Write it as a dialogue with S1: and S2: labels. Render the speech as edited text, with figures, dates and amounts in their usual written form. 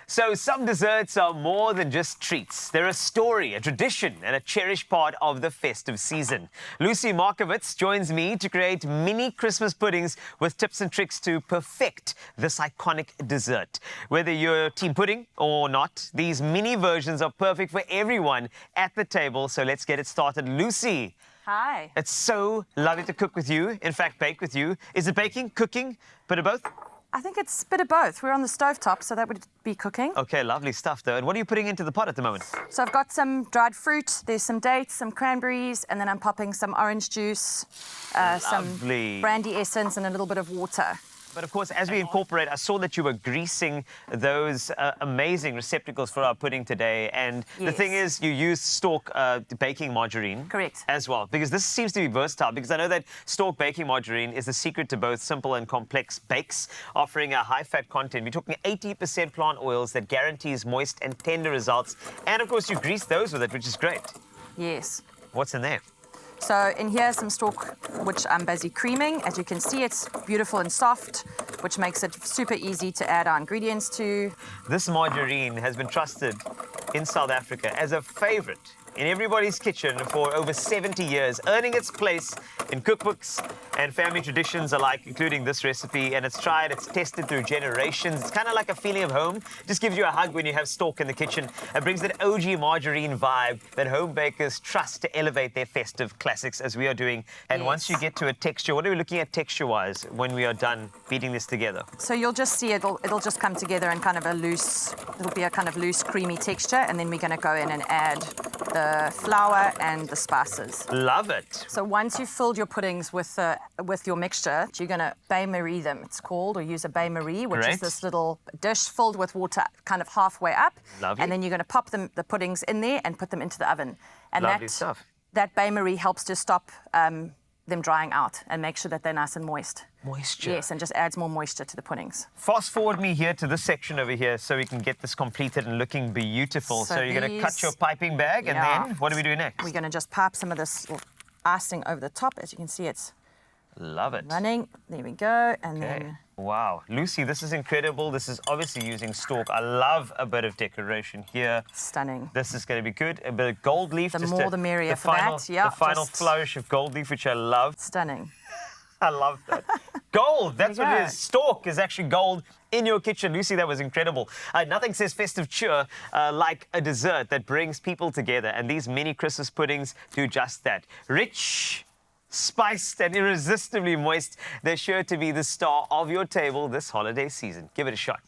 S1: So some desserts are more than just treats. They're a story, a tradition, and a cherished part of the festive season. Lucy Markowitz joins me to create mini Christmas puddings with tips and tricks to perfect this iconic dessert. Whether you're team pudding or not, these mini versions are perfect for everyone at the table. So let's get it started. Lucy.
S2: Hi.
S1: It's so lovely to cook with you. In fact, bake with you. Is it baking, cooking, bit of both?
S2: I think it's a bit of both. We're on the stovetop, so that would be cooking.
S1: Okay, lovely stuff, though. And what are you putting into the pot at the moment?
S2: So I've got some dried fruit, there's some dates, some cranberries, and then I'm popping some orange juice, some brandy essence, and a little bit of water.
S1: But of course, as we incorporate, I saw that you were greasing those amazing receptacles for our pudding today. And the thing is, you use Stork Baking Margarine.
S2: Correct.
S1: As well, because this seems to be versatile, because I know that Stork Baking Margarine is the secret to both simple and complex bakes, offering a high-fat content. We're talking 80% plant oils that guarantees moist and tender results. And of course, you grease those with it, which is great.
S2: Yes.
S1: What's in there?
S2: So in here, some Stork, which I'm busy creaming. As you can see, it's beautiful and soft, which makes it super easy to add our ingredients to.
S1: This margarine has been trusted in South Africa as a favorite in everybody's kitchen for over 70 years, earning its place in cookbooks and family traditions alike, including this recipe. And it's tried, it's tested through generations. It's kind of like a feeling of home. Just gives you a hug when you have Stork in the kitchen. It brings that OG margarine vibe that home bakers trust to elevate their festive classics, as we are doing. And once you get to a texture, what are we looking at texture-wise when we are done beating this together?
S2: So you'll just see it'll just come together in kind of a loose, it'll be a kind of loose, creamy texture, and then we're going to go in and add the flour and the spices.
S1: Love it.
S2: So once you've filled your puddings with your mixture, you're going to bain-marie them, it's called, or use a bain-marie, which is this little dish filled with water kind of halfway up.
S1: Lovely.
S2: And then you're going to pop the puddings in there and put them into the oven. And
S1: lovely stuff.
S2: That bain-marie helps to stop them drying out and make sure that they're nice and moist.
S1: Moisture.
S2: Yes, and just adds more moisture to the puddings.
S1: Fast forward me here to this section over here so we can get this completed and looking beautiful. So you're going to cut your piping bag, and then what do we do next?
S2: We're going to just pipe some of this icing over the top. As you can see, it's
S1: love it.
S2: Running. There we go. And then...
S1: Wow. Lucy, this is incredible. This is obviously using Stork. I love a bit of decoration here.
S2: Stunning.
S1: This is going to be good. A bit of gold leaf.
S2: The more the merrier for that.
S1: Yeah. The final flourish of gold leaf, which I love.
S2: Stunning.
S1: I love that. Gold, that's what it is. Stork is actually gold in your kitchen. Lucy, that was incredible. Nothing says festive cheer like a dessert that brings people together. And these mini Christmas puddings do just that. Rich, spiced, and irresistibly moist. They're sure to be the star of your table this holiday season. Give it a shot.